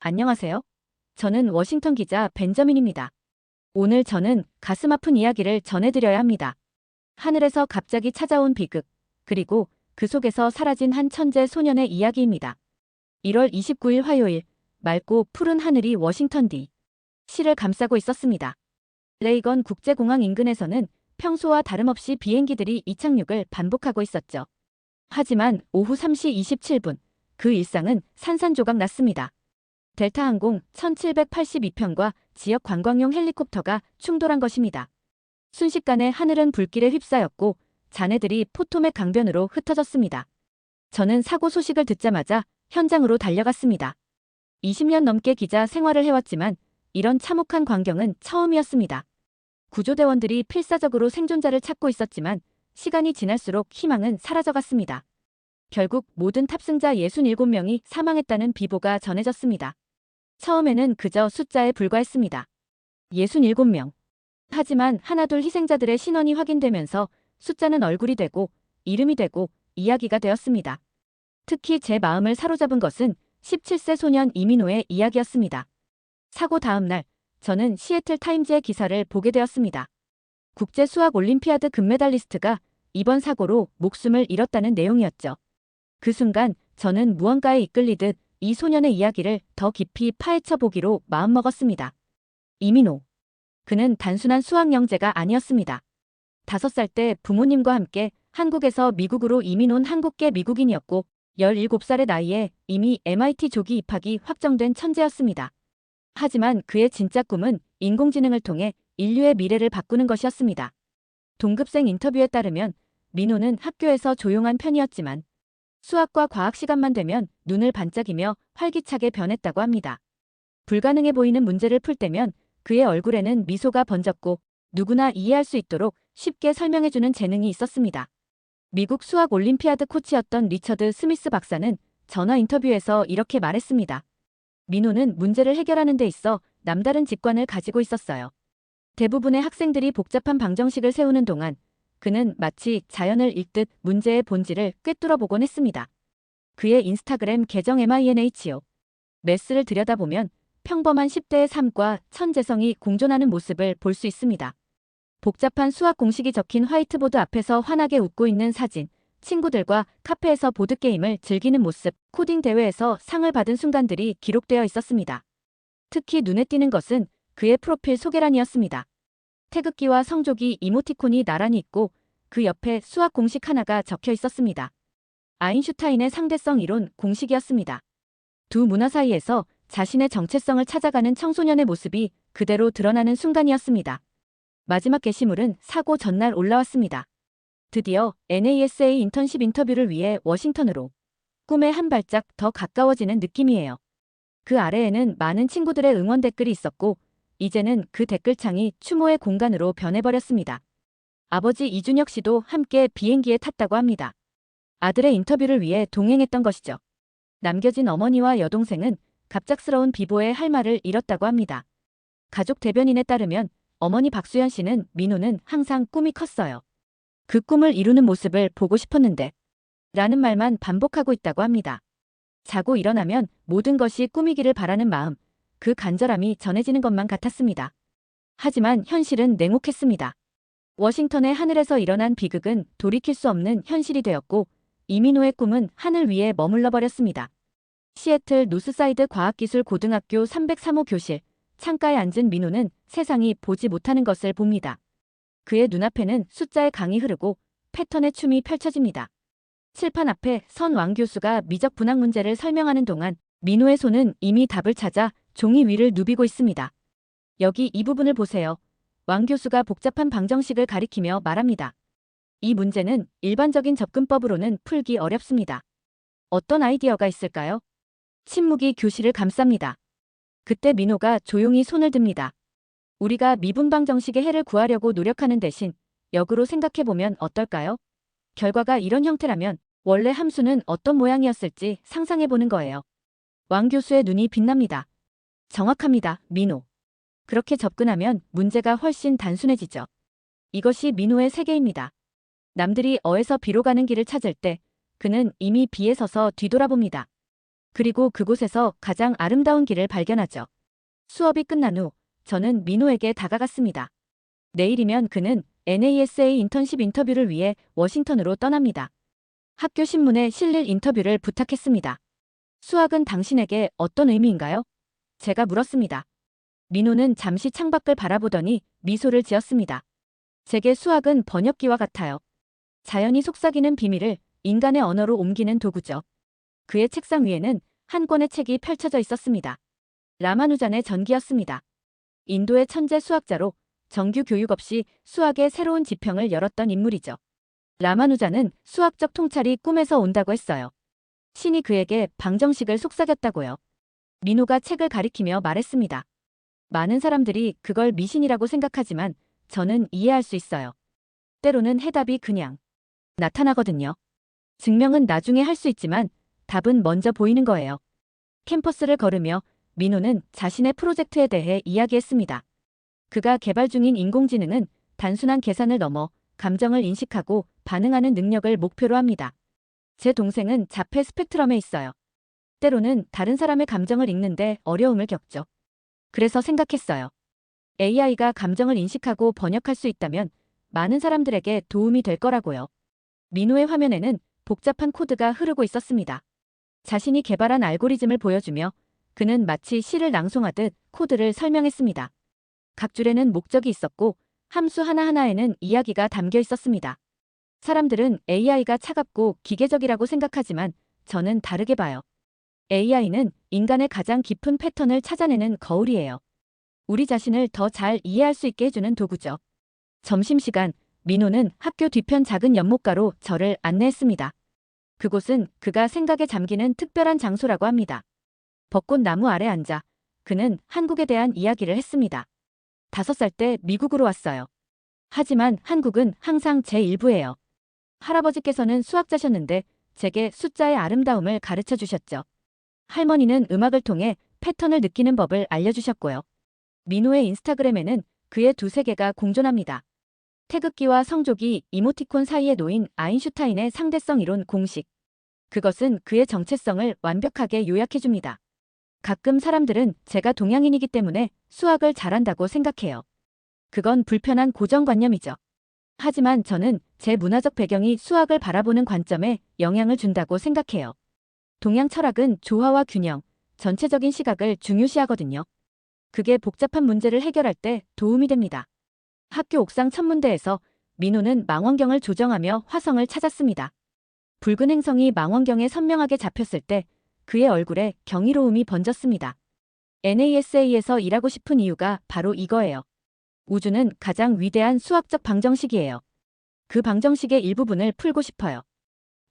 안녕하세요. 저는 워싱턴 기자 벤저민입니다. 오늘 저는 가슴 아픈 이야기를 전해드려야 합니다. 하늘에서 갑자기 찾아온 비극, 그리고 그 속에서 사라진 한 천재 소년의 이야기입니다. 1월 29일 화요일, 맑고 푸른 하늘이 워싱턴 D.C.를 감싸고 있었습니다. 레이건 국제공항 인근에서는 평소와 다름없이 비행기들이 이착륙을 반복하고 있었죠. 하지만 오후 3시 27분, 그 일상은 산산조각 났습니다. 델타항공 1782편과 지역 관광용 헬리콥터가 충돌한 것입니다. 순식간에 하늘은 불길에 휩싸였고 잔해들이 포토맥 강변으로 흩어졌습니다. 저는 사고 소식을 듣자마자 현장으로 달려갔습니다. 20년 넘게 기자 생활을 해왔지만 이런 참혹한 광경은 처음이었습니다. 구조대원들이 필사적으로 생존자를 찾고 있었지만 시간이 지날수록 희망은 사라져갔습니다. 결국 모든 탑승자 67명이 사망했다는 비보가 전해졌습니다. 처음에는 그저 숫자에 불과했습니다. 67명. 하지만 하나둘 희생자들의 신원이 확인되면서 숫자는 얼굴이 되고 이름이 되고 이야기가 되었습니다. 특히 제 마음을 사로잡은 것은 17세 소년 이민호의 이야기였습니다. 사고 다음 날 저는 시애틀 타임즈의 기사를 보게 되었습니다. 국제 수학 올림피아드 금메달리스트가 이번 사고로 목숨을 잃었다는 내용이었죠. 그 순간 저는 무언가에 이끌리듯 이 소년의 이야기를 더 깊이 파헤쳐 보기로 마음먹었습니다. 이민호. 그는 단순한 수학 영재가 아니었습니다. 5살 때 부모님과 함께 한국에서 미국으로 이민 온 한국계 미국인이었고 17살의 나이에 이미 MIT 조기 입학이 확정된 천재였습니다. 하지만 그의 진짜 꿈은 인공지능을 통해 인류의 미래를 바꾸는 것이었습니다. 동급생 인터뷰에 따르면 민호는 학교에서 조용한 편이었지만 수학과 과학 시간만 되면 눈을 반짝이며 활기차게 변했다고 합니다. 불가능해 보이는 문제를 풀 때면 그의 얼굴에는 미소가 번졌고 누구나 이해할 수 있도록 쉽게 설명해주는 재능이 있었습니다. 미국 수학 올림피아드 코치였던 리처드 스미스 박사는 전화 인터뷰에서 이렇게 말했습니다. 민호는 문제를 해결하는 데 있어 남다른 직관을 가지고 있었어요. 대부분의 학생들이 복잡한 방정식을 세우는 동안 그는 마치 자연을 읽듯 문제의 본질을 꿰뚫어보곤 했습니다. 그의 인스타그램 계정 MINHO. 매스를 들여다보면 평범한 10대의 삶과 천재성이 공존하는 모습을 볼 수 있습니다. 복잡한 수학 공식이 적힌 화이트보드 앞에서 환하게 웃고 있는 사진, 친구들과 카페에서 보드게임을 즐기는 모습, 코딩 대회에서 상을 받은 순간들이 기록되어 있었습니다. 특히 눈에 띄는 것은 그의 프로필 소개란이었습니다. 태극기와 성조기 이모티콘이 나란히 있고 그 옆에 수학 공식 하나가 적혀 있었습니다. 아인슈타인의 상대성 이론 공식이었습니다. 두 문화 사이에서 자신의 정체성을 찾아가는 청소년의 모습이 그대로 드러나는 순간이었습니다. 마지막 게시물은 사고 전날 올라왔습니다. 드디어 NASA 인턴십 인터뷰를 위해 워싱턴으로. 꿈에 한 발짝 더 가까워지는 느낌이에요. 그 아래에는 많은 친구들의 응원 댓글이 있었고 이제는 그 댓글창이 추모의 공간으로 변해버렸습니다. 아버지 이준혁 씨도 함께 비행기에 탔다고 합니다. 아들의 인터뷰를 위해 동행했던 것이죠. 남겨진 어머니와 여동생은 갑작스러운 비보의 할 말을 잃었다고 합니다. 가족 대변인에 따르면 어머니 박수연 씨는 민호는 항상 꿈이 컸어요. 그 꿈을 이루는 모습을 보고 싶었는데 라는 말만 반복하고 있다고 합니다. 자고 일어나면 모든 것이 꿈이기를 바라는 마음, 그 간절함이 전해지는 것만 같았습니다. 하지만 현실은 냉혹했습니다. 워싱턴의 하늘에서 일어난 비극은 돌이킬 수 없는 현실이 되었고 이민호의 꿈은 하늘 위에 머물러 버렸습니다. 시애틀 노스사이드 과학기술 고등학교 303호 교실, 창가에 앉은 민호는 세상이 보지 못하는 것을 봅니다. 그의 눈앞에는 숫자의 강이 흐르고 패턴의 춤이 펼쳐집니다. 칠판 앞에 선 왕 교수가 미적 분학 문제를 설명하는 동안 민호의 손은 이미 답을 찾아 종이 위를 누비고 있습니다. 여기 이 부분을 보세요. 왕 교수가 복잡한 방정식을 가리키며 말합니다. 이 문제는 일반적인 접근법으로는 풀기 어렵습니다. 어떤 아이디어가 있을까요? 침묵이 교실을 감쌉니다. 그때 민호가 조용히 손을 듭니다. 우리가 미분방정식의 해를 구하려고 노력하는 대신 역으로 생각해보면 어떨까요? 결과가 이런 형태라면 원래 함수는 어떤 모양이었을지 상상해보는 거예요. 왕 교수의 눈이 빛납니다. 정확합니다, 민호. 그렇게 접근하면 문제가 훨씬 단순해지죠. 이것이 민호의 세계입니다. 남들이 어에서 비로 가는 길을 찾을 때 그는 이미 비에 서서 뒤돌아봅니다. 그리고 그곳에서 가장 아름다운 길을 발견하죠. 수업이 끝난 후 저는 민호에게 다가갔습니다. 내일이면 그는 NASA 인턴십 인터뷰를 위해 워싱턴으로 떠납니다. 학교 신문에 실릴 인터뷰를 부탁했습니다. 수학은 당신에게 어떤 의미인가요? 제가 물었습니다. 민호는 잠시 창밖을 바라보더니 미소를 지었습니다. 제게 수학은 번역기와 같아요. 자연이 속삭이는 비밀을 인간의 언어로 옮기는 도구죠. 그의 책상 위에는 한 권의 책이 펼쳐져 있었습니다. 라마누잔의 전기였습니다. 인도의 천재 수학자로 정규 교육 없이 수학의 새로운 지평을 열었던 인물이죠. 라마누잔은 수학적 통찰이 꿈에서 온다고 했어요. 신이 그에게 방정식을 속삭였다고요. 민호가 책을 가리키며 말했습니다. 많은 사람들이 그걸 미신이라고 생각하지만 저는 이해할 수 있어요. 때로는 해답이 그냥 나타나거든요. 증명은 나중에 할 수 있지만 답은 먼저 보이는 거예요. 캠퍼스를 걸으며 민호는 자신의 프로젝트에 대해 이야기했습니다. 그가 개발 중인 인공지능은 단순한 계산을 넘어 감정을 인식하고 반응하는 능력을 목표로 합니다. 제 동생은 자폐 스펙트럼에 있어요. 때로는 다른 사람의 감정을 읽는데 어려움을 겪죠. 그래서 생각했어요. AI가 감정을 인식하고 번역할 수 있다면 많은 사람들에게 도움이 될 거라고요. 민호의 화면에는 복잡한 코드가 흐르고 있었습니다. 자신이 개발한 알고리즘을 보여주며 그는 마치 시를 낭송하듯 코드를 설명했습니다. 각 줄에는 목적이 있었고 함수 하나하나에는 이야기가 담겨 있었습니다. 사람들은 AI가 차갑고 기계적이라고 생각하지만 저는 다르게 봐요. AI는 인간의 가장 깊은 패턴을 찾아내는 거울이에요. 우리 자신을 더 잘 이해할 수 있게 해주는 도구죠. 점심시간, 민호는 학교 뒤편 작은 연못가로 저를 안내했습니다. 그곳은 그가 생각에 잠기는 특별한 장소라고 합니다. 벚꽃 나무 아래 앉아 그는 한국에 대한 이야기를 했습니다. 5살 때 미국으로 왔어요. 하지만 한국은 항상 제 일부예요. 할아버지께서는 수학자셨는데 제게 숫자의 아름다움을 가르쳐 주셨죠. 할머니는 음악을 통해 패턴을 느끼는 법을 알려주셨고요. 민호의 인스타그램에는 그의 두 세계가 공존합니다. 태극기와 성조기, 이모티콘 사이에 놓인 아인슈타인의 상대성 이론 공식. 그것은 그의 정체성을 완벽하게 요약해줍니다. 가끔 사람들은 제가 동양인이기 때문에 수학을 잘한다고 생각해요. 그건 불편한 고정관념이죠. 하지만 저는 제 문화적 배경이 수학을 바라보는 관점에 영향을 준다고 생각해요. 동양 철학은 조화와 균형, 전체적인 시각을 중요시하거든요. 그게 복잡한 문제를 해결할 때 도움이 됩니다. 학교 옥상 천문대에서 민호는 망원경을 조정하며 화성을 찾았습니다. 붉은 행성이 망원경에 선명하게 잡혔을 때 그의 얼굴에 경이로움이 번졌습니다. NASA에서 일하고 싶은 이유가 바로 이거예요. 우주는 가장 위대한 수학적 방정식이에요. 그 방정식의 일부분을 풀고 싶어요.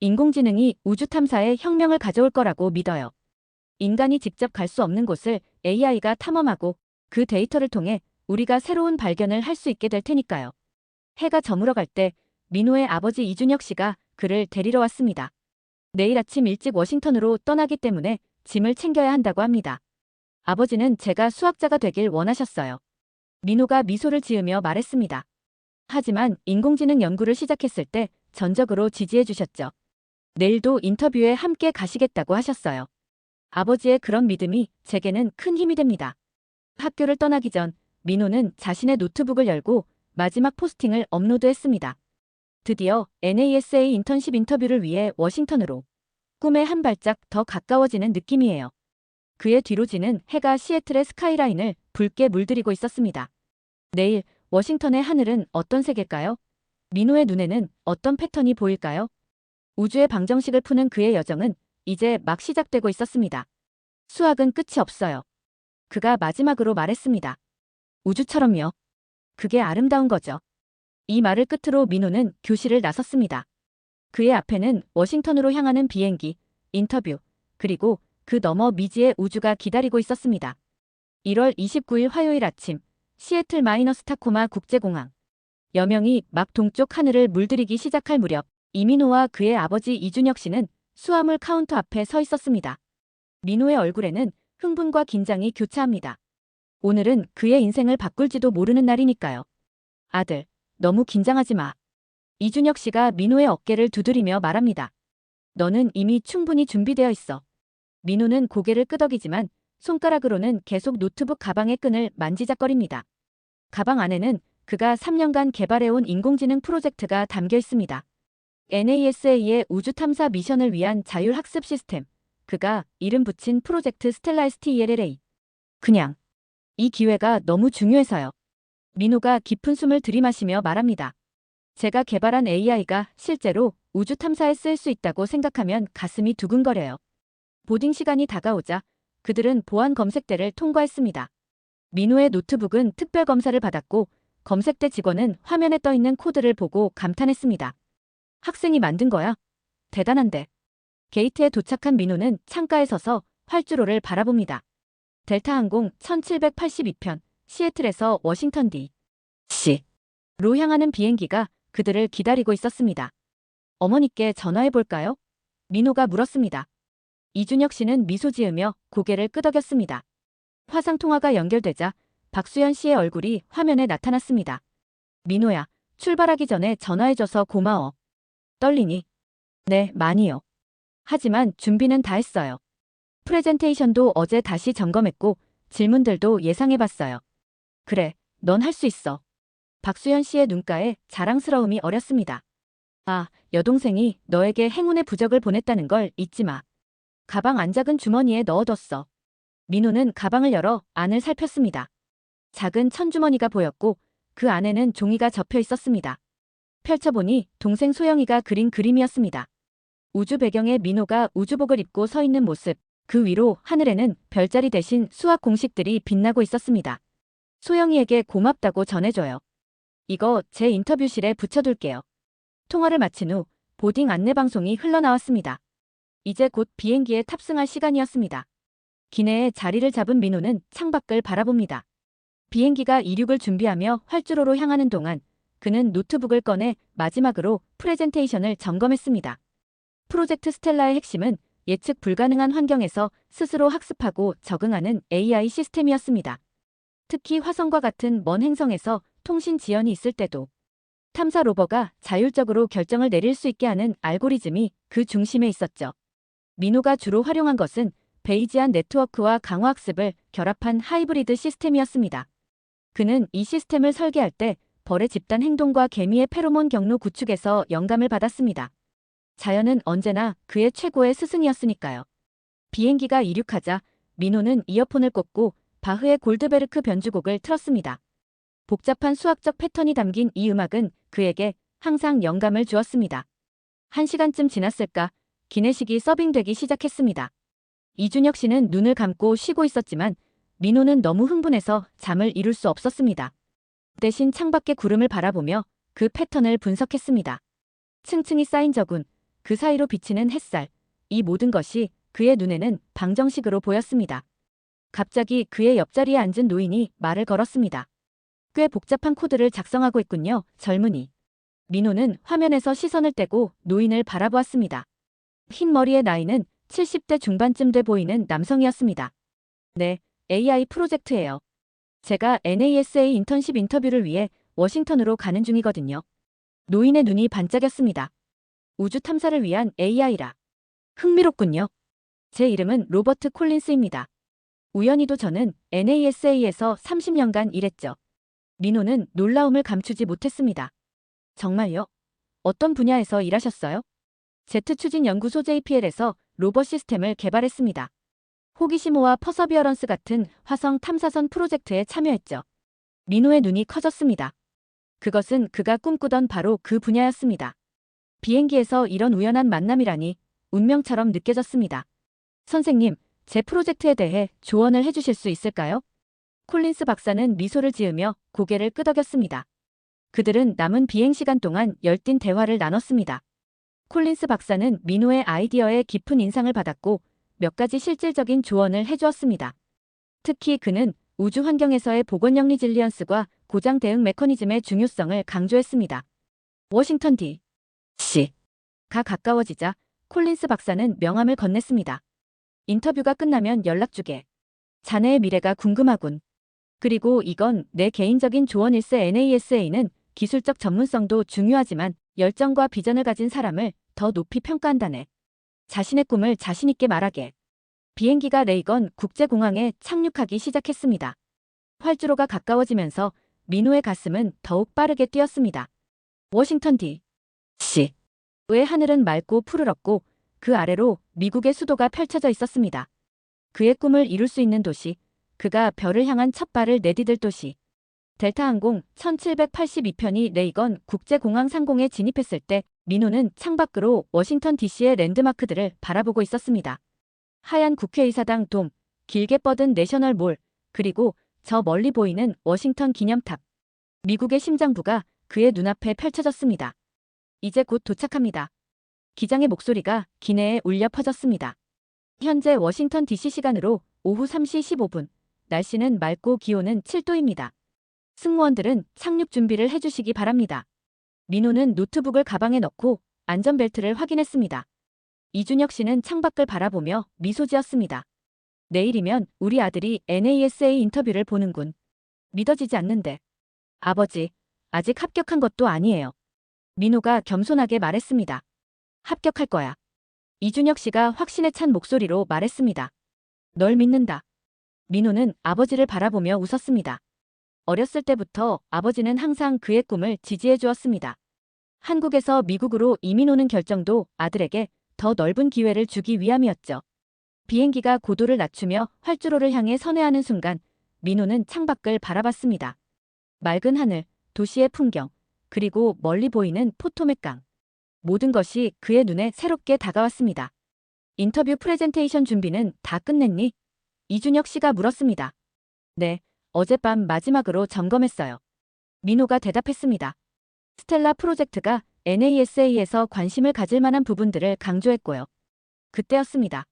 인공지능이 우주 탐사에 혁명을 가져올 거라고 믿어요. 인간이 직접 갈 수 없는 곳을 AI가 탐험하고 그 데이터를 통해 우리가 새로운 발견을 할 수 있게 될 테니까요. 해가 저물어 갈 때 민호의 아버지 이준혁 씨가 그를 데리러 왔습니다. 내일 아침 일찍 워싱턴으로 떠나기 때문에 짐을 챙겨야 한다고 합니다. 아버지는 제가 수학자가 되길 원하셨어요. 민호가 미소를 지으며 말했습니다. 하지만 인공지능 연구를 시작했을 때 전적으로 지지해 주셨죠. 내일도 인터뷰에 함께 가시겠다고 하셨어요. 아버지의 그런 믿음이 제게는 큰 힘이 됩니다. 학교를 떠나기 전 민호는 자신의 노트북을 열고 마지막 포스팅을 업로드했습니다. 드디어 NASA 인턴십 인터뷰를 위해 워싱턴으로. 꿈에 한 발짝 더 가까워지는 느낌이에요. 그의 뒤로 지는 해가 시애틀의 스카이라인을 붉게 물들이고 있었습니다. 내일 워싱턴의 하늘은 어떤 색일까요? 민호의 눈에는 어떤 패턴이 보일까요? 우주의 방정식을 푸는 그의 여정은 이제 막 시작되고 있었습니다. 수학은 끝이 없어요. 그가 마지막으로 말했습니다. 우주처럼요. 그게 아름다운 거죠. 이 말을 끝으로 민호는 교실을 나섰습니다. 그의 앞에는 워싱턴으로 향하는 비행기, 인터뷰, 그리고 그 너머 미지의 우주가 기다리고 있었습니다. 1월 29일 화요일 아침, 시애틀 마이너스 타코마 국제공항. 여명이 막 동쪽 하늘을 물들이기 시작할 무렵, 이민호와 그의 아버지 이준혁 씨는 수화물 카운터 앞에 서 있었습니다. 민호의 얼굴에는 흥분과 긴장이 교차합니다. 오늘은 그의 인생을 바꿀지도 모르는 날이니까요. 아들, 너무 긴장하지 마. 이준혁 씨가 민호의 어깨를 두드리며 말합니다. 너는 이미 충분히 준비되어 있어. 민호는 고개를 끄덕이지만 손가락으로는 계속 노트북 가방의 끈을 만지작거립니다. 가방 안에는 그가 3년간 개발해온 인공지능 프로젝트가 담겨 있습니다. NASA의 우주 탐사 미션을 위한 자율학습 시스템. 그가 이름 붙인 프로젝트 스텔라이스 TLLA. 그냥 이 기회가 너무 중요해서요. 민호가 깊은 숨을 들이마시며 말합니다. 제가 개발한 AI가 실제로 우주 탐사에 쓰일 수 있다고 생각하면 가슴이 두근거려요. 보딩 시간이 다가오자 그들은 보안 검색대를 통과했습니다. 민호의 노트북은 특별 검사를 받았고 검색대 직원은 화면에 떠 있는 코드를 보고 감탄했습니다. 학생이 만든 거야? 대단한데. 게이트에 도착한 민호는 창가에 서서 활주로를 바라봅니다. 델타항공 1782편, 시애틀에서 워싱턴 D.C.로 향하는 비행기가 그들을 기다리고 있었습니다. 어머니께 전화해볼까요? 민호가 물었습니다. 이준혁 씨는 미소 지으며 고개를 끄덕였습니다. 화상통화가 연결되자 박수연 씨의 얼굴이 화면에 나타났습니다. 민호야, 출발하기 전에 전화해줘서 고마워. 떨리니? 네, 많이요. 하지만 준비는 다 했어요. 프레젠테이션도 어제 다시 점검했고 질문들도 예상해봤어요. 그래, 넌 할 수 있어. 박수연 씨의 눈가에 자랑스러움이 어렸습니다. 아, 여동생이 너에게 행운의 부적을 보냈다는 걸 잊지 마. 가방 안 작은 주머니에 넣어뒀어. 민호는 가방을 열어 안을 살폈습니다. 작은 천주머니가 보였고 그 안에는 종이가 접혀 있었습니다. 펼쳐보니 동생 소영이가 그린 그림이었습니다. 우주 배경에 민호가 우주복을 입고 서 있는 모습, 그 위로 하늘에는 별자리 대신 수학 공식들이 빛나고 있었습니다. 소영이에게 고맙다고 전해줘요. 이거 제 인터뷰실에 붙여둘게요. 통화를 마친 후 보딩 안내방송이 흘러나왔습니다. 이제 곧 비행기에 탑승할 시간이었습니다. 기내에 자리를 잡은 민호는 창밖을 바라봅니다. 비행기가 이륙을 준비하며 활주로로 향하는 동안 그는 노트북을 꺼내 마지막으로 프레젠테이션을 점검했습니다. 프로젝트 스텔라의 핵심은 예측 불가능한 환경에서 스스로 학습하고 적응하는 AI 시스템이었습니다. 특히 화성과 같은 먼 행성에서 통신 지연이 있을 때도 탐사 로버가 자율적으로 결정을 내릴 수 있게 하는 알고리즘이 그 중심에 있었죠. 민호가 주로 활용한 것은 베이지안 네트워크와 강화학습을 결합한 하이브리드 시스템이었습니다. 그는 이 시스템을 설계할 때 벌의 집단 행동과 개미의 페로몬 경로 구축에서 영감을 받았습니다. 자연은 언제나 그의 최고의 스승이었으니까요. 비행기가 이륙하자 민호는 이어폰을 꽂고 바흐의 골드베르크 변주곡을 틀었습니다. 복잡한 수학적 패턴이 담긴 이 음악은 그에게 항상 영감을 주었습니다. 1시간쯤 지났을까 기내식이 서빙되기 시작했습니다. 이준혁 씨는 눈을 감고 쉬고 있었지만 민호는 너무 흥분해서 잠을 이룰 수 없었습니다. 대신 창밖의 구름을 바라보며 그 패턴을 분석했습니다. 층층이 쌓인 저군, 그 사이로 비치는 햇살, 이 모든 것이 그의 눈에는 방정식으로 보였습니다. 갑자기 그의 옆자리에 앉은 노인이 말을 걸었습니다. 꽤 복잡한 코드를 작성하고 있군요, 젊은이. 민호는 화면에서 시선을 떼고 노인을 바라보았습니다. 흰 머리의 나이는 70대 중반쯤 돼 보이는 남성이었습니다. 네, AI 프로젝트예요. 제가 NASA 인턴십 인터뷰를 위해 워싱턴으로 가는 중이거든요. 노인의 눈이 반짝였습니다. 우주 탐사를 위한 AI라. 흥미롭군요. 제 이름은 로버트 콜린스입니다. 우연히도 저는 NASA에서 30년간 일했죠. 민호는 놀라움을 감추지 못했습니다. 정말요? 어떤 분야에서 일하셨어요? 제트추진연구소 JPL에서 로봇 시스템을 개발했습니다. 호기시모와 퍼서비어런스 같은 화성 탐사선 프로젝트에 참여했죠. 민호의 눈이 커졌습니다. 그것은 그가 꿈꾸던 바로 그 분야였습니다. 비행기에서 이런 우연한 만남이라니 운명처럼 느껴졌습니다. 선생님, 제 프로젝트에 대해 조언을 해주실 수 있을까요? 콜린스 박사는 미소를 지으며 고개를 끄덕였습니다. 그들은 남은 비행 시간 동안 열띤 대화를 나눴습니다. 콜린스 박사는 민호의 아이디어에 깊은 인상을 받았고 몇 가지 실질적인 조언을 해주었습니다. 특히 그는 우주 환경에서의 보건력 리질리언스과 고장 대응 메커니즘의 중요성을 강조했습니다. 워싱턴 D.C.가 가까워지자 콜린스 박사는 명함을 건넸습니다. 인터뷰가 끝나면 연락 주게. 자네의 미래가 궁금하군. 그리고 이건 내 개인적인 조언일세. NASA는 기술적 전문성도 중요하지만 열정과 비전을 가진 사람을 더 높이 평가한다네. 자신의 꿈을 자신 있게 말하게. 비행기가 레이건 국제공항에 착륙하기 시작했습니다. 활주로가 가까워지면서 민호의 가슴은 더욱 빠르게 뛰었습니다. 워싱턴 D.C.의 하늘은 맑고 푸르렀고 그 아래로 미국의 수도가 펼쳐져 있었습니다. 그의 꿈을 이룰 수 있는 도시, 그가 별을 향한 첫 발을 내디딜 도시. 델타항공 1782편이 레이건 국제공항 상공에 진입했을 때 민호는 창밖으로 워싱턴 DC의 랜드마크들을 바라보고 있었습니다. 하얀 국회의사당 돔, 길게 뻗은 내셔널몰, 그리고 저 멀리 보이는 워싱턴 기념탑. 미국의 심장부가 그의 눈앞에 펼쳐졌습니다. 이제 곧 도착합니다. 기장의 목소리가 기내에 울려 퍼졌습니다. 현재 워싱턴 DC 시간으로 오후 3시 15분. 날씨는 맑고 기온은 7도입니다. 승무원들은 착륙 준비를 해주시기 바랍니다. 민호는 노트북을 가방에 넣고 안전벨트를 확인했습니다. 이준혁 씨는 창밖을 바라보며 미소 지었습니다. 내일이면 우리 아들이 NASA 인터뷰를 보는군. 믿어지지 않는데. 아버지, 아직 합격한 것도 아니에요. 민호가 겸손하게 말했습니다. 합격할 거야. 이준혁 씨가 확신에 찬 목소리로 말했습니다. 널 믿는다. 민호는 아버지를 바라보며 웃었습니다. 어렸을 때부터 아버지는 항상 그의 꿈을 지지해 주었습니다. 한국에서 미국으로 이민 오는 결정도 아들에게 더 넓은 기회를 주기 위함이었죠. 비행기가 고도를 낮추며 활주로를 향해 선회하는 순간 민호는 창밖을 바라봤습니다. 맑은 하늘, 도시의 풍경, 그리고 멀리 보이는 포토맥 강. 모든 것이 그의 눈에 새롭게 다가왔습니다. 인터뷰 프레젠테이션 준비는 다 끝냈니? 이준혁 씨가 물었습니다. 네, 어젯밤 마지막으로 점검했어요. 민호가 대답했습니다. 스텔라 프로젝트가 NASA에서 관심을 가질 만한 부분들을 강조했고요. 그때였습니다.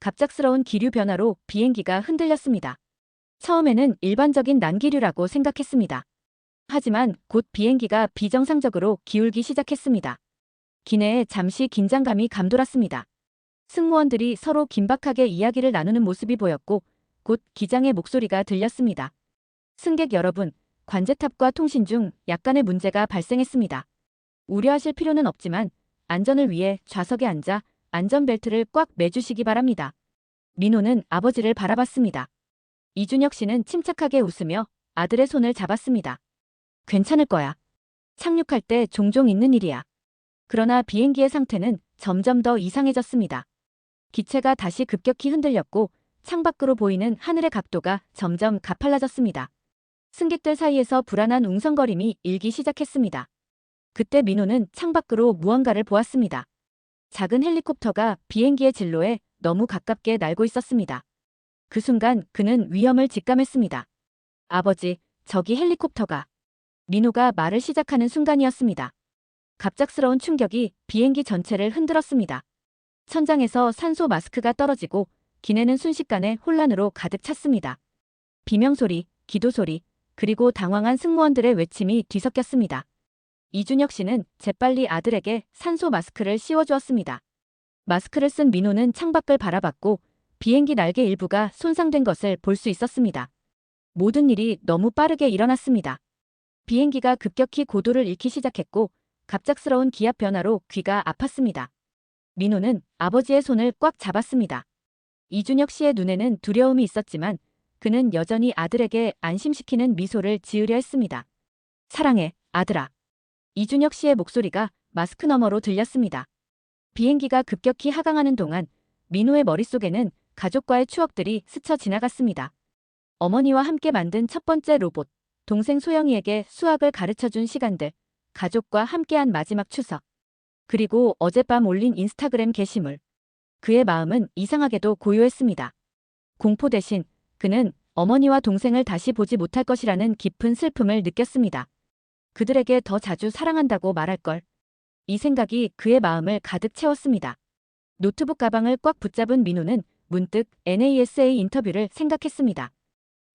갑작스러운 기류 변화로 비행기가 흔들렸습니다. 처음에는 일반적인 난기류라고 생각했습니다. 하지만 곧 비행기가 비정상적으로 기울기 시작했습니다. 기내에 잠시 긴장감이 감돌았습니다. 승무원들이 서로 긴박하게 이야기를 나누는 모습이 보였고 곧 기장의 목소리가 들렸습니다. 승객 여러분, 관제탑과 통신 중 약간의 문제가 발생했습니다. 우려하실 필요는 없지만 안전을 위해 좌석에 앉아 안전벨트를 꽉 매주시기 바랍니다. 민호는 아버지를 바라봤습니다. 이준혁 씨는 침착하게 웃으며 아들의 손을 잡았습니다. 괜찮을 거야. 착륙할 때 종종 있는 일이야. 그러나 비행기의 상태는 점점 더 이상해졌습니다. 기체가 다시 급격히 흔들렸고 창밖으로 보이는 하늘의 각도가 점점 가팔라졌습니다. 승객들 사이에서 불안한 웅성거림이 일기 시작했습니다. 그때 민호는 창밖으로 무언가를 보았습니다. 작은 헬리콥터가 비행기의 진로에 너무 가깝게 날고 있었습니다. 그 순간 그는 위험을 직감했습니다. 아버지, 저기 헬리콥터가. 민호가 말을 시작하는 순간이었습니다. 갑작스러운 충격이 비행기 전체를 흔들었습니다. 천장에서 산소 마스크가 떨어지고 기내는 순식간에 혼란으로 가득 찼습니다. 비명소리, 기도소리, 그리고 당황한 승무원들의 외침이 뒤섞였습니다. 이준혁 씨는 재빨리 아들에게 산소 마스크를 씌워주었습니다. 마스크를 쓴 민호는 창밖을 바라봤고 비행기 날개 일부가 손상된 것을 볼 수 있었습니다. 모든 일이 너무 빠르게 일어났습니다. 비행기가 급격히 고도를 잃기 시작했고 갑작스러운 기압 변화로 귀가 아팠습니다. 민호는 아버지의 손을 꽉 잡았습니다. 이준혁 씨의 눈에는 두려움이 있었지만 그는 여전히 아들에게 안심시키는 미소를 지으려 했습니다. 사랑해, 아들아. 이준혁 씨의 목소리가 마스크 너머로 들렸습니다. 비행기가 급격히 하강하는 동안 민호의 머릿속에는 가족과의 추억들이 스쳐 지나갔습니다. 어머니와 함께 만든 첫 번째 로봇, 동생 소영이에게 수학을 가르쳐준 시간들, 가족과 함께한 마지막 추석, 그리고 어젯밤 올린 인스타그램 게시물. 그의 마음은 이상하게도 고요했습니다. 공포 대신 그는 어머니와 동생을 다시 보지 못할 것이라는 깊은 슬픔을 느꼈습니다. 그들에게 더 자주 사랑한다고 말할걸. 이 생각이 그의 마음을 가득 채웠습니다. 노트북 가방을 꽉 붙잡은 민호는 문득 NASA 인터뷰를 생각했습니다.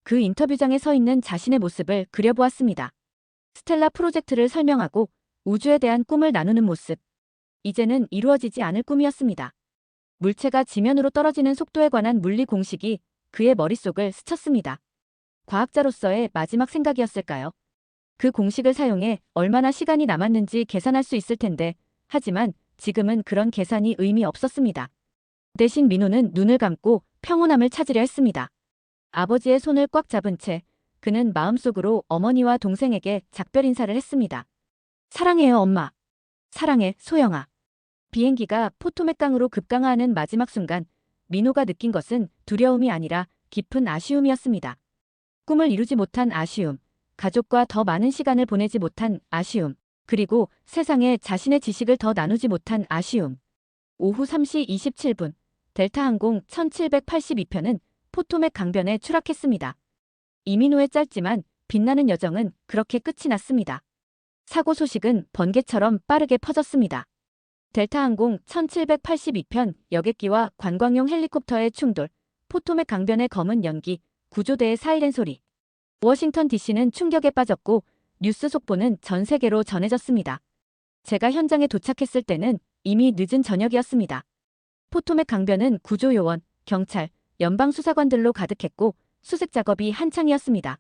그 인터뷰장에 서 있는 자신의 모습을 그려보았습니다. 스텔라 프로젝트를 설명하고 우주에 대한 꿈을 나누는 모습. 이제는 이루어지지 않을 꿈이었습니다. 물체가 지면으로 떨어지는 속도에 관한 물리 공식이 그의 머릿속을 스쳤습니다. 과학자로서의 마지막 생각이었을까요? 그 공식을 사용해 얼마나 시간이 남았는지 계산할 수 있을 텐데, 하지만 지금은 그런 계산이 의미 없었습니다. 대신 민호는 눈을 감고 평온함을 찾으려 했습니다. 아버지의 손을 꽉 잡은 채 그는 마음속으로 어머니와 동생에게 작별 인사를 했습니다. 사랑해요, 엄마. 사랑해, 소영아. 비행기가 포토맥 강으로 급강하하는 마지막 순간 민호가 느낀 것은 두려움이 아니라 깊은 아쉬움이었습니다. 꿈을 이루지 못한 아쉬움, 가족과 더 많은 시간을 보내지 못한 아쉬움, 그리고 세상에 자신의 지식을 더 나누지 못한 아쉬움. 오후 3시 27분, 델타항공 1782편은 포토맥 강변에 추락했습니다. 이민호의 짧지만 빛나는 여정은 그렇게 끝이 났습니다. 사고 소식은 번개처럼 빠르게 퍼졌습니다. 델타항공 1782편 여객기와 관광용 헬리콥터의 충돌, 포토맥 강변의 검은 연기, 구조대의 사이렌 소리. 워싱턴 DC는 충격에 빠졌고 뉴스 속보는 전 세계로 전해졌습니다. 제가 현장에 도착했을 때는 이미 늦은 저녁이었습니다. 포토맥 강변은 구조요원, 경찰, 연방수사관들로 가득했고 수색 작업이 한창이었습니다.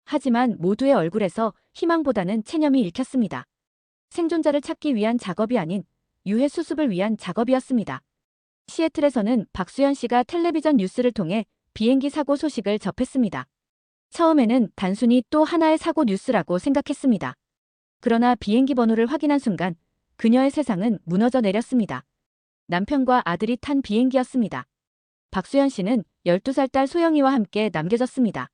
하지만 모두의 얼굴에서 희망보다는 체념이 읽혔습니다. 생존자를 찾기 위한 작업이 아닌 유해 수습을 위한 작업이었습니다. 시애틀에서는 박수현 씨가 텔레비전 뉴스를 통해 비행기 사고 소식을 접했습니다. 처음에는 단순히 또 하나의 사고 뉴스라고 생각했습니다. 그러나 비행기 번호를 확인한 순간 그녀의 세상은 무너져 내렸습니다. 남편과 아들이 탄 비행기였습니다. 박수현 씨는 12살 딸 소영이와 함께 남겨졌습니다.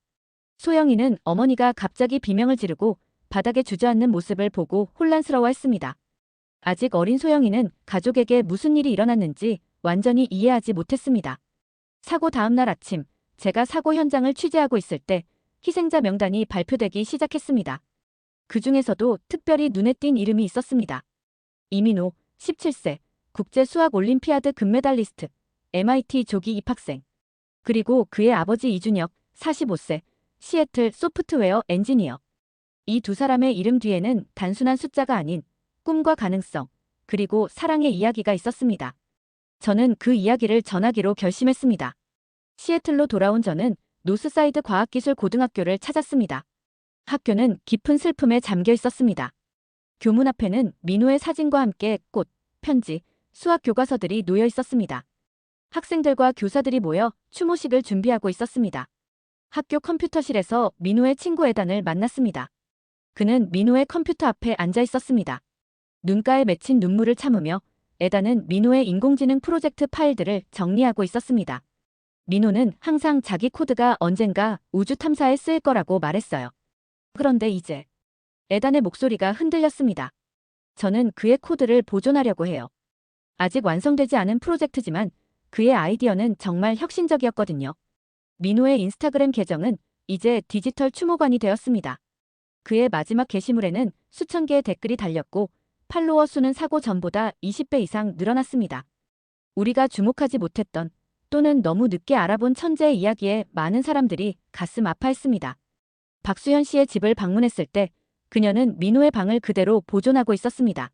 소영이는 어머니가 갑자기 비명을 지르고 바닥에 주저앉는 모습을 보고 혼란스러워했습니다. 아직 어린 소영이는 가족에게 무슨 일이 일어났는지 완전히 이해하지 못했습니다. 사고 다음 날 아침, 제가 사고 현장을 취재하고 있을 때 희생자 명단이 발표되기 시작했습니다. 그 중에서도 특별히 눈에 띈 이름이 있었습니다. 이민호, 17세, 국제수학올림피아드 금메달리스트, MIT 조기 입학생. 그리고 그의 아버지 이준혁, 45세, 시애틀 소프트웨어 엔지니어. 이 두 사람의 이름 뒤에는 단순한 숫자가 아닌 꿈과 가능성, 그리고 사랑의 이야기가 있었습니다. 저는 그 이야기를 전하기로 결심했습니다. 시애틀로 돌아온 저는 노스사이드 과학기술고등학교를 찾았습니다. 학교는 깊은 슬픔에 잠겨 있었습니다. 교문 앞에는 민호의 사진과 함께 꽃, 편지, 수학 교과서들이 놓여 있었습니다. 학생들과 교사들이 모여 추모식을 준비하고 있었습니다. 학교 컴퓨터실에서 민호의 친구 에단을 만났습니다. 그는 민호의 컴퓨터 앞에 앉아 있었습니다. 눈가에 맺힌 눈물을 참으며 에단은 민호의 인공지능 프로젝트 파일들을 정리하고 있었습니다. 민호는 항상 자기 코드가 언젠가 우주 탐사에 쓰일 거라고 말했어요. 그런데 이제 에단의 목소리가 흔들렸습니다. 저는 그의 코드를 보존하려고 해요. 아직 완성되지 않은 프로젝트지만 그의 아이디어는 정말 혁신적이었거든요. 민호의 인스타그램 계정은 이제 디지털 추모관이 되었습니다. 그의 마지막 게시물에는 수천 개의 댓글이 달렸고 팔로워 수는 사고 전보다 20배 이상 늘어났습니다. 우리가 주목하지 못했던 또는 너무 늦게 알아본 천재의 이야기에 많은 사람들이 가슴 아파했습니다. 박수현 씨의 집을 방문했을 때 그녀는 민호의 방을 그대로 보존하고 있었습니다.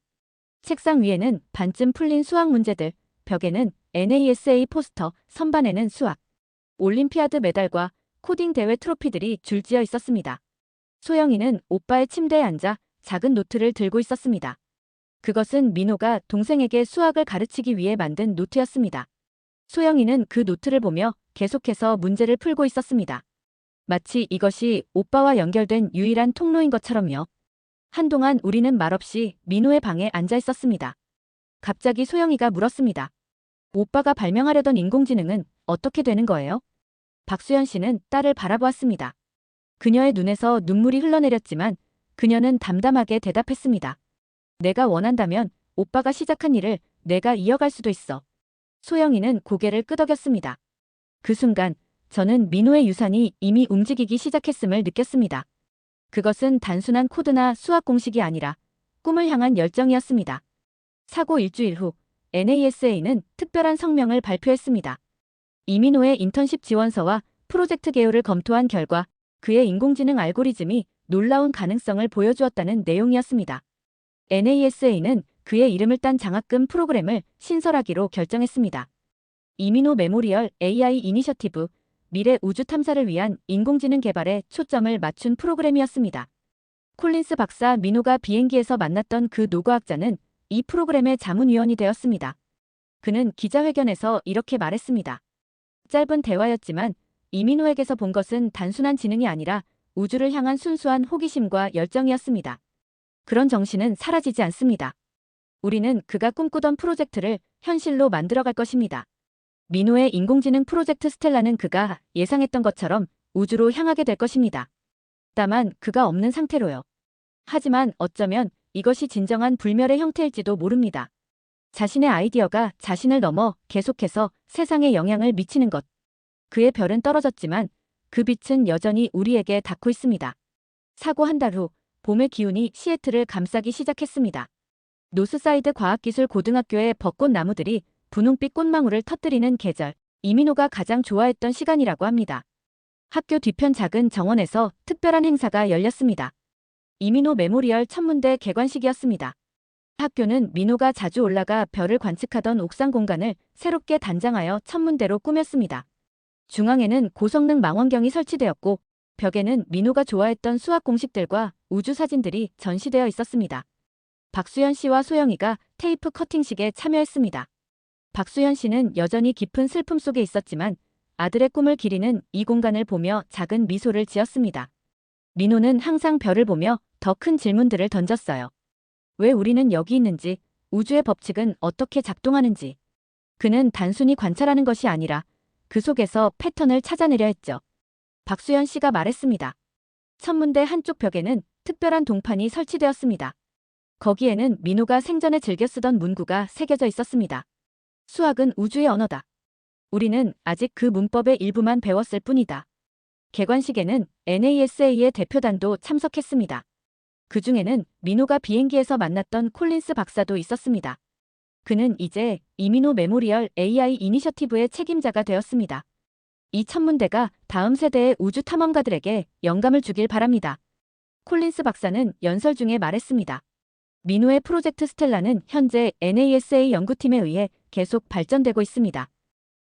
책상 위에는 반쯤 풀린 수학 문제들, 벽에는 NASA 포스터, 선반에는 수학, 올림피아드 메달과 코딩 대회 트로피들이 줄지어 있었습니다. 소영이는 오빠의 침대에 앉아 작은 노트를 들고 있었습니다. 그것은 민호가 동생에게 수학을 가르치기 위해 만든 노트였습니다. 소영이는 그 노트를 보며 계속해서 문제를 풀고 있었습니다. 마치 이것이 오빠와 연결된 유일한 통로인 것처럼요. 한동안 우리는 말없이 민호의 방에 앉아 있었습니다. 갑자기 소영이가 물었습니다. 오빠가 발명하려던 인공지능은 어떻게 되는 거예요? 박수현 씨는 딸을 바라보았습니다. 그녀의 눈에서 눈물이 흘러내렸지만 그녀는 담담하게 대답했습니다. 내가 원한다면 오빠가 시작한 일을 내가 이어갈 수도 있어. 소영이는 고개를 끄덕였습니다. 그 순간 저는 민호의 유산이 이미 움직이기 시작했음을 느꼈습니다. 그것은 단순한 코드나 수학 공식이 아니라 꿈을 향한 열정이었습니다. 사고 일주일 후 NASA는 특별한 성명을 발표했습니다. 이민호의 인턴십 지원서와 프로젝트 개요를 검토한 결과 그의 인공지능 알고리즘이 놀라운 가능성을 보여주었다는 내용이었습니다. NASA는 그의 이름을 딴 장학금 프로그램을 신설하기로 결정했습니다. 이민호 메모리얼 AI 이니셔티브, 미래 우주 탐사를 위한 인공지능 개발에 초점을 맞춘 프로그램이었습니다. 콜린스 박사 민호가 비행기에서 만났던 그 노과학자는 이 프로그램의 자문위원이 되었습니다. 그는 기자회견에서 이렇게 말했습니다. 짧은 대화였지만 이민호에게서 본 것은 단순한 지능이 아니라 우주를 향한 순수한 호기심과 열정이었습니다. 그런 정신은 사라지지 않습니다. 우리는 그가 꿈꾸던 프로젝트를 현실로 만들어갈 것입니다. 민호의 인공지능 프로젝트 스텔라는 그가 예상했던 것처럼 우주로 향하게 될 것입니다. 다만 그가 없는 상태로요. 하지만 어쩌면 이것이 진정한 불멸의 형태일지도 모릅니다. 자신의 아이디어가 자신을 넘어 계속해서 세상에 영향을 미치는 것. 그의 별은 떨어졌지만 그 빛은 여전히 우리에게 닿고 있습니다. 사고 한 달 후 봄의 기운이 시애틀을 감싸기 시작했습니다. 노스사이드 과학기술고등학교의 벚꽃 나무들이 분홍빛 꽃망울을 터뜨리는 계절, 이민호가 가장 좋아했던 시간이라고 합니다. 학교 뒤편 작은 정원에서 특별한 행사가 열렸습니다. 이민호 메모리얼 천문대 개관식이었습니다. 학교는 민호가 자주 올라가 별을 관측하던 옥상 공간을 새롭게 단장하여 천문대로 꾸몄습니다. 중앙에는 고성능 망원경이 설치되었고 벽에는 민호가 좋아했던 수학 공식들과 우주 사진들이 전시되어 있었습니다. 박수현 씨와 소영이가 테이프 커팅식에 참여했습니다. 박수현 씨는 여전히 깊은 슬픔 속에 있었지만 아들의 꿈을 기리는 이 공간을 보며 작은 미소를 지었습니다. 민호는 항상 별을 보며 더 큰 질문들을 던졌어요. 왜 우리는 여기 있는지, 우주의 법칙은 어떻게 작동하는지. 그는 단순히 관찰하는 것이 아니라 그 속에서 패턴을 찾아내려 했죠. 박수현 씨가 말했습니다. 천문대 한쪽 벽에는 특별한 동판이 설치되었습니다. 거기에는 민호가 생전에 즐겨 쓰던 문구가 새겨져 있었습니다. 수학은 우주의 언어다. 우리는 아직 그 문법의 일부만 배웠을 뿐이다. 개관식에는 NASA의 대표단도 참석했습니다. 그 중에는 민호가 비행기에서 만났던 콜린스 박사도 있었습니다. 그는 이제 이민호 메모리얼 AI 이니셔티브의 책임자가 되었습니다. 이 천문대가 다음 세대의 우주 탐험가들에게 영감을 주길 바랍니다. 콜린스 박사는 연설 중에 말했습니다. 민호의 프로젝트 스텔라는 현재 NASA 연구팀에 의해 계속 발전되고 있습니다.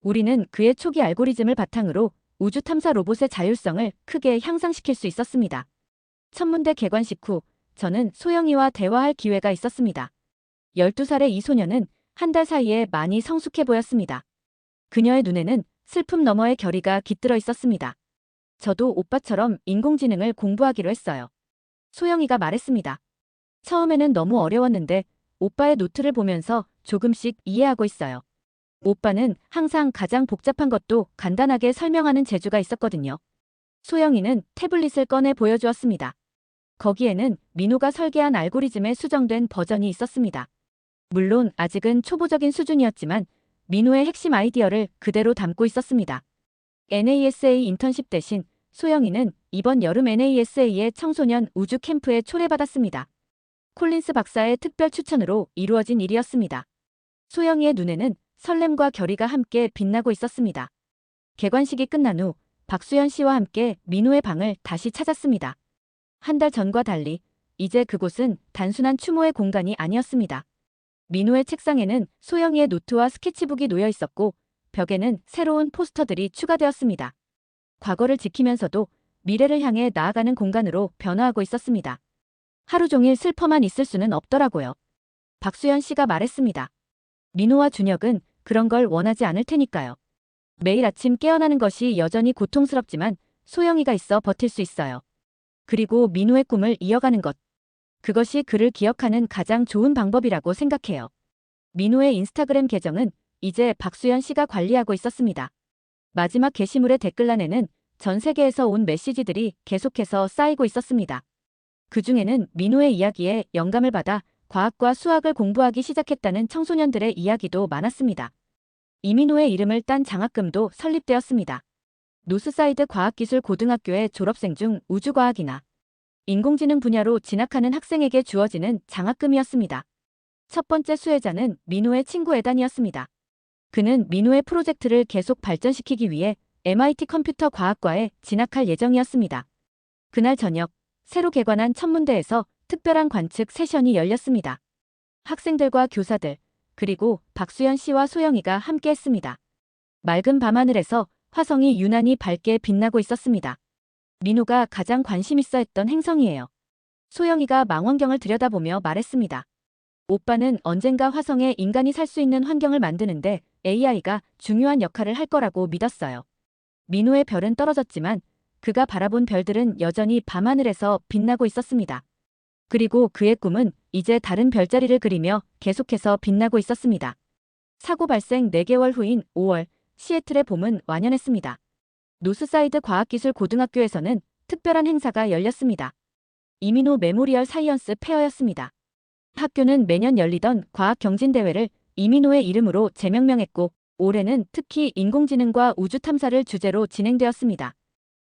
우리는 그의 초기 알고리즘을 바탕으로 우주 탐사 로봇의 자율성을 크게 향상시킬 수 있었습니다. 천문대 개관식 후 저는 소영이와 대화할 기회가 있었습니다. 12살의 이 소녀는 한 달 사이에 많이 성숙해 보였습니다. 그녀의 눈에는 슬픔 너머의 결의가 깃들어 있었습니다. 저도 오빠처럼 인공지능을 공부하기로 했어요. 소영이가 말했습니다. 처음에는 너무 어려웠는데 오빠의 노트를 보면서 조금씩 이해하고 있어요. 오빠는 항상 가장 복잡한 것도 간단하게 설명하는 재주가 있었거든요. 소영이는 태블릿을 꺼내 보여주었습니다. 거기에는 민호가 설계한 알고리즘의 수정된 버전이 있었습니다. 물론 아직은 초보적인 수준이었지만 민호의 핵심 아이디어를 그대로 담고 있었습니다. NASA 인턴십 대신 소영이는 이번 여름 NASA의 청소년 우주 캠프에 초대받았습니다. 콜린스 박사의 특별 추천으로 이루어진 일이었습니다. 소영이의 눈에는 설렘과 결의가 함께 빛나고 있었습니다. 개관식이 끝난 후 박수현 씨와 함께 민호의 방을 다시 찾았습니다. 한 달 전과 달리 이제 그곳은 단순한 추모의 공간이 아니었습니다. 민호의 책상에는 소영이의 노트와 스케치북이 놓여 있었고 벽에는 새로운 포스터들이 추가되었습니다. 과거를 지키면서도 미래를 향해 나아가는 공간으로 변화하고 있었습니다. 하루 종일 슬퍼만 있을 수는 없더라고요. 박수현 씨가 말했습니다. 민호와 준혁은 그런 걸 원하지 않을 테니까요. 매일 아침 깨어나는 것이 여전히 고통스럽지만 소영이가 있어 버틸 수 있어요. 그리고 민호의 꿈을 이어가는 것. 그것이 그를 기억하는 가장 좋은 방법이라고 생각해요. 민호의 인스타그램 계정은 이제 박수현 씨가 관리하고 있었습니다. 마지막 게시물의 댓글란에는 전 세계에서 온 메시지들이 계속해서 쌓이고 있었습니다. 그 중에는 민호의 이야기에 영감을 받아 과학과 수학을 공부하기 시작했다는 청소년들의 이야기도 많았습니다. 이민호의 이름을 딴 장학금도 설립되었습니다. 노스사이드 과학기술고등학교의 졸업생 중 우주과학이나 인공지능 분야로 진학하는 학생에게 주어지는 장학금이었습니다. 첫 번째 수혜자는 민호의 친구 에단이었습니다. 그는 민호의 프로젝트를 계속 발전시키기 위해 MIT 컴퓨터 과학과에 진학할 예정이었습니다. 그날 저녁, 새로 개관한 천문대에서 특별한 관측 세션이 열렸습니다. 학생들과 교사들, 그리고 박수현 씨와 소영이가 함께했습니다. 맑은 밤하늘에서 화성이 유난히 밝게 빛나고 있었습니다. 민호가 가장 관심 있어 했던 행성이에요. 소영이가 망원경을 들여다보며 말했습니다. 오빠는 언젠가 화성에 인간이 살 수 있는 환경을 만드는데 AI가 중요한 역할을 할 거라고 믿었어요. 민호의 별은 떨어졌지만 그가 바라본 별들은 여전히 밤하늘에서 빛나고 있었습니다. 그리고 그의 꿈은 이제 다른 별자리를 그리며 계속해서 빛나고 있었습니다. 사고 발생 4개월 후인 5월, 시애틀의 봄은 완연했습니다. 노스사이드 과학기술 고등학교에서는 특별한 행사가 열렸습니다. 이민호 메모리얼 사이언스 페어였습니다. 학교는 매년 열리던 과학경진대회를 이민호의 이름으로 재명명했고 올해는 특히 인공지능과 우주탐사를 주제로 진행되었습니다.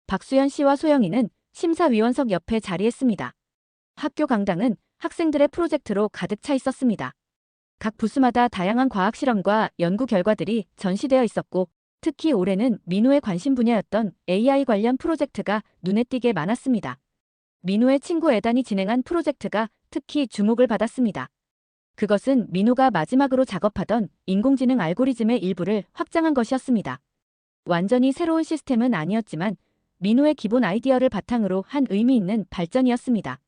박수현 씨와 소영이는 심사위원석 옆에 자리했습니다. 학교 강당은 학생들의 프로젝트로 가득 차 있었습니다. 각 부스마다 다양한 과학 실험과 연구 결과들이 전시되어 있었고 특히 올해는 민호의 관심 분야였던 AI 관련 프로젝트가 눈에 띄게 많았습니다. 민호의 친구 에단이 진행한 프로젝트가 특히 주목을 받았습니다. 그것은 민호가 마지막으로 작업하던 인공지능 알고리즘의 일부를 확장한 것이었습니다. 완전히 새로운 시스템은 아니었지만 민호의 기본 아이디어를 바탕으로 한 의미 있는 발전이었습니다.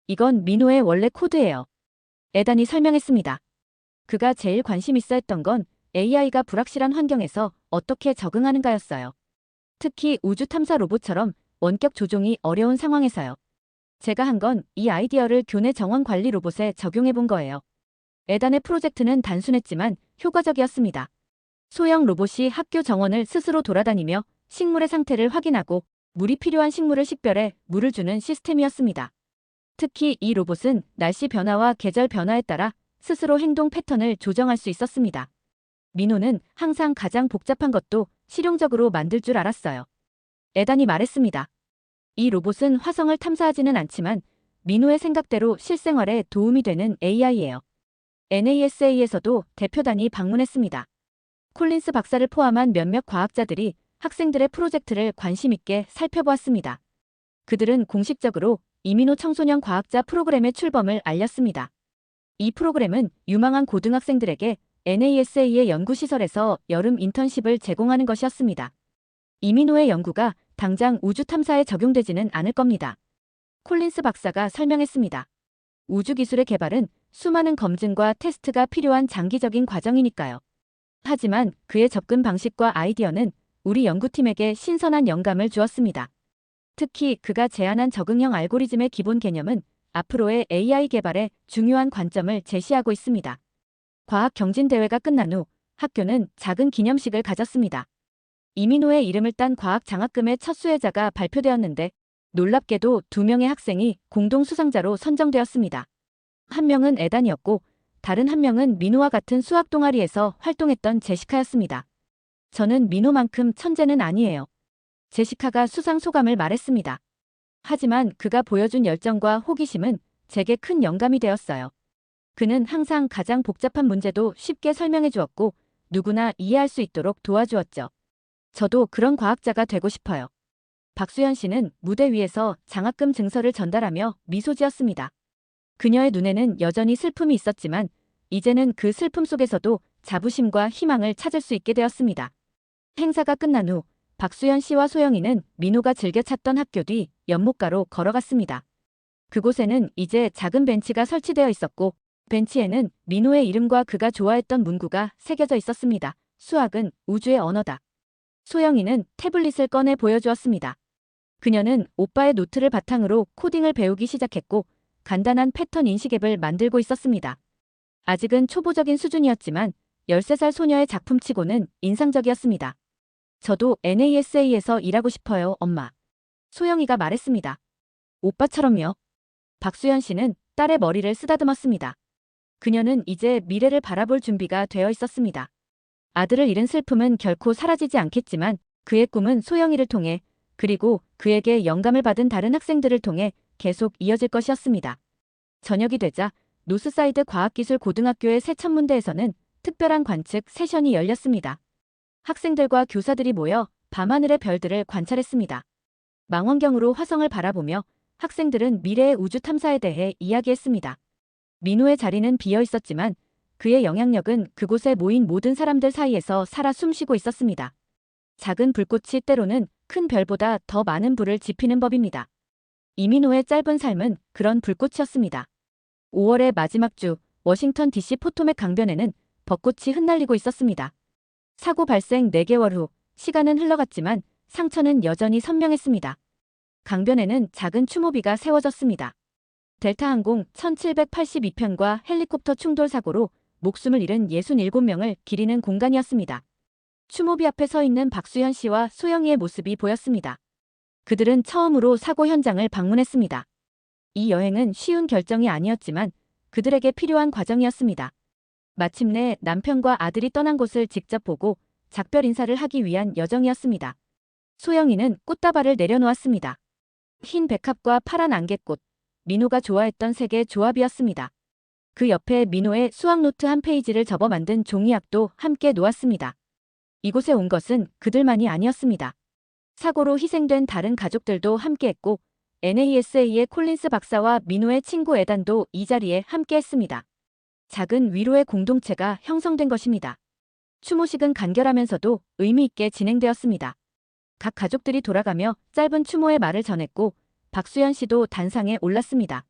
이건 민호의 원래 코드예요. 에단이 설명했습니다. 그가 제일 관심 있어 했던 건 AI가 불확실한 환경에서 어떻게 적응하는가였어요. 특히 우주 탐사 로봇처럼 원격 조종이 어려운 상황에서요. 제가 한 건 이 아이디어를 교내 정원 관리 로봇에 적용해 본 거예요. 에단의 프로젝트는 단순했지만 효과적이었습니다. 소형 로봇이 학교 정원을 스스로 돌아다니며 식물의 상태를 확인하고 물이 필요한 식물을 식별해 물을 주는 시스템이었습니다. 특히 이 로봇은 날씨 변화와 계절 변화에 따라 스스로 행동 패턴을 조정할 수 있었습니다. 민호는 항상 가장 복잡한 것도 실용적으로 만들 줄 알았어요. 에단이 말했습니다. 이 로봇은 화성을 탐사하지는 않지만 민호의 생각대로 실생활에 도움이 되는 AI예요. NASA에서도 대표단이 방문했습니다. 콜린스 박사를 포함한 몇몇 과학자들이 학생들의 프로젝트를 관심 있게 살펴보았습니다. 그들은 공식적으로 이민호 청소년 과학자 프로그램의 출범을 알렸습니다. 이 프로그램은 유망한 고등학생들에게 NASA의 연구시설에서 여름 인턴십을 제공하는 것이었습니다. 이민호의 연구가 당장 우주 탐사에 적용되지는 않을 겁니다. 콜린스 박사가 설명했습니다. 우주기술의 개발은 수많은 검증과 테스트가 필요한 장기적인 과정이니까요. 하지만 그의 접근 방식과 아이디어는 우리 연구팀에게 신선한 영감을 주었습니다. 특히 그가 제안한 적응형 알고리즘의 기본 개념은 앞으로의 AI 개발에 중요한 관점을 제시하고 있습니다. 과학경진대회가 끝난 후 학교는 작은 기념식을 가졌습니다. 이민호의 이름을 딴 과학 장학금의 첫 수혜자가 발표되었는데 놀랍게도 2명의 학생이 공동 수상자로 선정되었습니다. 한 명은 에단이었고 다른 한 명은 민호와 같은 수학 동아리에서 활동했던 제시카였습니다. 저는 민호만큼 천재는 아니에요. 제시카가 수상 소감을 말했습니다. 하지만 그가 보여준 열정과 호기심은 제게 큰 영감이 되었어요. 그는 항상 가장 복잡한 문제도 쉽게 설명해 주었고 누구나 이해할 수 있도록 도와주었죠. 저도 그런 과학자가 되고 싶어요. 박수현 씨는 무대 위에서 장학금 증서를 전달하며 미소 지었습니다. 그녀의 눈에는 여전히 슬픔이 있었지만 이제는 그 슬픔 속에서도 자부심과 희망을 찾을 수 있게 되었습니다. 행사가 끝난 후 박수현 씨와 소영이는 민호가 즐겨 찾던 학교 뒤 연못가로 걸어갔습니다. 그곳에는 이제 작은 벤치가 설치되어 있었고 벤치에는 민호의 이름과 그가 좋아했던 문구가 새겨져 있었습니다. 수학은 우주의 언어다. 소영이는 태블릿을 꺼내 보여주었습니다. 그녀는 오빠의 노트를 바탕으로 코딩을 배우기 시작했고 간단한 패턴 인식 앱을 만들고 있었습니다. 아직은 초보적인 수준이었지만 13살 소녀의 작품치고는 인상적이었습니다. 저도 NASA에서 일하고 싶어요, 엄마. 소영이가 말했습니다. 오빠처럼요. 박수현 씨는 딸의 머리를 쓰다듬었습니다. 그녀는 이제 미래를 바라볼 준비가 되어 있었습니다. 아들을 잃은 슬픔은 결코 사라지지 않겠지만 그의 꿈은 소영이를 통해 그리고 그에게 영감을 받은 다른 학생들을 통해 계속 이어질 것이었습니다. 저녁이 되자 노스사이드 과학기술고등학교의 새천문대에서는 특별한 관측 세션이 열렸습니다. 학생들과 교사들이 모여 밤하늘의 별들을 관찰했습니다. 망원경으로 화성을 바라보며 학생들은 미래의 우주 탐사에 대해 이야기했습니다. 민호의 자리는 비어 있었지만 그의 영향력은 그곳에 모인 모든 사람들 사이에서 살아 숨쉬고 있었습니다. 작은 불꽃이 때로는 큰 별보다 더 많은 불을 지피는 법입니다. 이민호의 짧은 삶은 그런 불꽃이었습니다. 5월의 마지막 주, 워싱턴 DC 포토맥 강변에는 벚꽃이 흩날리고 있었습니다. 사고 발생 4개월 후 시간은 흘러갔지만 상처는 여전히 선명했습니다. 강변에는 작은 추모비가 세워졌습니다. 델타항공 1782편과 헬리콥터 충돌 사고로 목숨을 잃은 67명을 기리는 공간이었습니다. 추모비 앞에 서 있는 박수현 씨와 소영이의 모습이 보였습니다. 그들은 처음으로 사고 현장을 방문했습니다. 이 여행은 쉬운 결정이 아니었지만 그들에게 필요한 과정이었습니다. 마침내 남편과 아들이 떠난 곳을 직접 보고 작별 인사를 하기 위한 여정이었습니다. 소영이는 꽃다발을 내려놓았습니다. 흰 백합과 파란 안개꽃, 민호가 좋아했던 색의 조합이었습니다. 그 옆에 민호의 수학노트 한 페이지를 접어 만든 종이약도 함께 놓았습니다. 이곳에 온 것은 그들만이 아니었습니다. 사고로 희생된 다른 가족들도 함께했고 NASA의 콜린스 박사와 민호의 친구 에단도 이 자리에 함께했습니다. 작은 위로의 공동체가 형성된 것입니다. 추모식은 간결하면서도 의미 있게 진행되었습니다. 각 가족들이 돌아가며 짧은 추모의 말을 전했고 박수현 씨도 단상에 올랐습니다.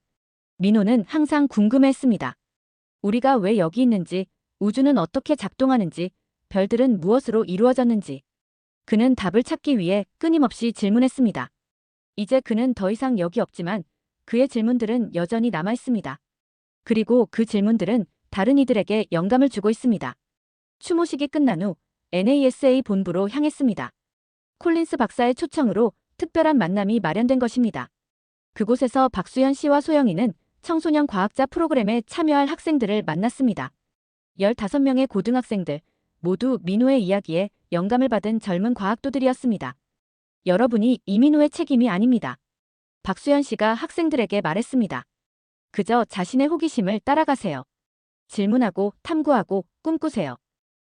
민호는 항상 궁금해했습니다. 우리가 왜 여기 있는지, 우주는 어떻게 작동하는지, 별들은 무엇으로 이루어졌는지. 그는 답을 찾기 위해 끊임없이 질문했습니다. 이제 그는 더 이상 여기 없지만 그의 질문들은 여전히 남아있습니다. 그리고 그 질문들은 다른 이들에게 영감을 주고 있습니다. 추모식이 끝난 후 NASA 본부로 향했습니다. 콜린스 박사의 초청으로 특별한 만남이 마련된 것입니다. 그곳에서 박수현 씨와 소영이는 청소년 과학자 프로그램에 참여할 학생들을 만났습니다. 15명의 고등학생들, 모두 민호의 이야기에 영감을 받은 젊은 과학도들이었습니다. 여러분이 이민호의 책임이 아닙니다. 박수현 씨가 학생들에게 말했습니다. 그저 자신의 호기심을 따라가세요. 질문하고 탐구하고 꿈꾸세요.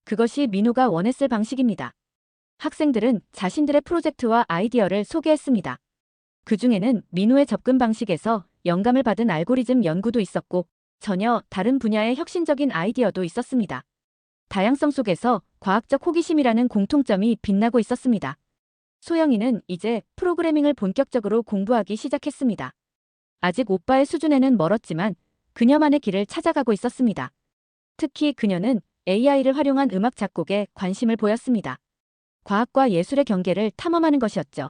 그것이 민호가 원했을 방식입니다. 학생들은 자신들의 프로젝트와 아이디어를 소개했습니다. 그 중에는 민호의 접근 방식에서 영감을 받은 알고리즘 연구도 있었고 전혀 다른 분야의 혁신적인 아이디어도 있었습니다. 다양성 속에서 과학적 호기심이라는 공통점이 빛나고 있었습니다. 소영이는 이제 프로그래밍을 본격적으로 공부하기 시작했습니다. 아직 오빠의 수준에는 멀었지만 그녀만의 길을 찾아가고 있었습니다. 특히 그녀는 AI를 활용한 음악 작곡에 관심을 보였습니다. 과학과 예술의 경계를 탐험하는 것이었죠.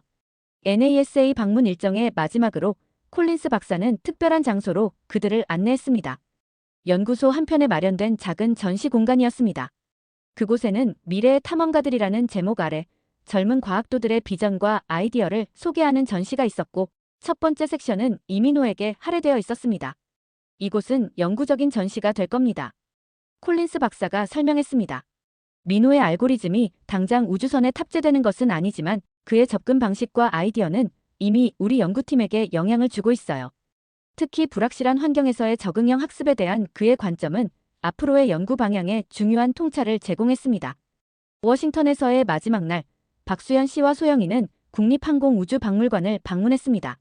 NASA 방문 일정의 마지막으로 콜린스 박사는 특별한 장소로 그들을 안내했습니다. 연구소 한편에 마련된 작은 전시 공간이었습니다. 그곳에는 미래의 탐험가들이라는 제목 아래 젊은 과학도들의 비전과 아이디어를 소개하는 전시가 있었고 첫 번째 섹션은 이민호에게 할애되어 있었습니다. 이곳은 영구적인 전시가 될 겁니다. 콜린스 박사가 설명했습니다. 민호의 알고리즘이 당장 우주선에 탑재되는 것은 아니지만 그의 접근 방식과 아이디어는 이미 우리 연구팀에게 영향을 주고 있어요. 특히 불확실한 환경에서의 적응형 학습에 대한 그의 관점은 앞으로의 연구 방향에 중요한 통찰을 제공했습니다. 워싱턴에서의 마지막 날, 박수현 씨와 소영이는 국립항공우주박물관을 방문했습니다.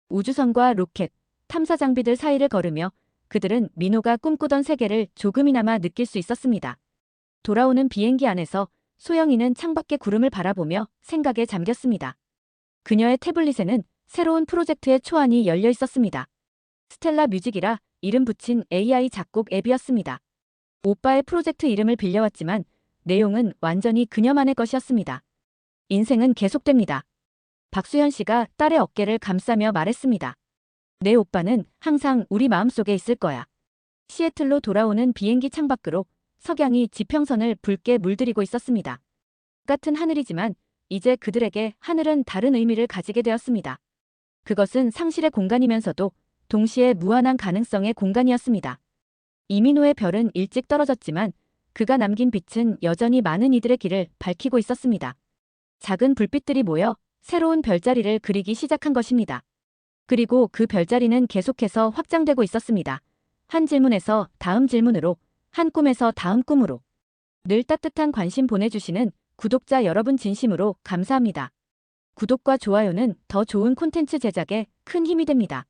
우주선과 로켓, 탐사 장비들 사이를 걸으며 그들은 민호가 꿈꾸던 세계를 조금이나마 느낄 수 있었습니다. 돌아오는 비행기 안에서 소영이는 창밖의 구름을 바라보며 생각에 잠겼습니다. 그녀의 태블릿에는 새로운 프로젝트의 초안이 열려 있었습니다. 스텔라 뮤직이라 이름 붙인 AI 작곡 앱이었습니다. 오빠의 프로젝트 이름을 빌려왔지만 내용은 완전히 그녀만의 것이었습니다. 인생은 계속됩니다. 박수현 씨가 딸의 어깨를 감싸며 말했습니다. 내 오빠는 항상 우리 마음속에 있을 거야. 시애틀로 돌아오는 비행기 창밖으로 석양이 지평선을 붉게 물들이고 있었습니다. 같은 하늘이지만 이제 그들에게 하늘은 다른 의미를 가지게 되었습니다. 그것은 상실의 공간이면서도 동시에 무한한 가능성의 공간이었습니다. 이민호의 별은 일찍 떨어졌지만 그가 남긴 빛은 여전히 많은 이들의 길을 밝히고 있었습니다. 작은 불빛들이 모여 새로운 별자리를 그리기 시작한 것입니다. 그리고 그 별자리는 계속해서 확장되고 있었습니다. 한 질문에서 다음 질문으로, 한 꿈에서 다음 꿈으로. 늘 따뜻한 관심 보내주시는 구독자 여러분 진심으로 감사합니다. 구독과 좋아요는 더 좋은 콘텐츠 제작에 큰 힘이 됩니다.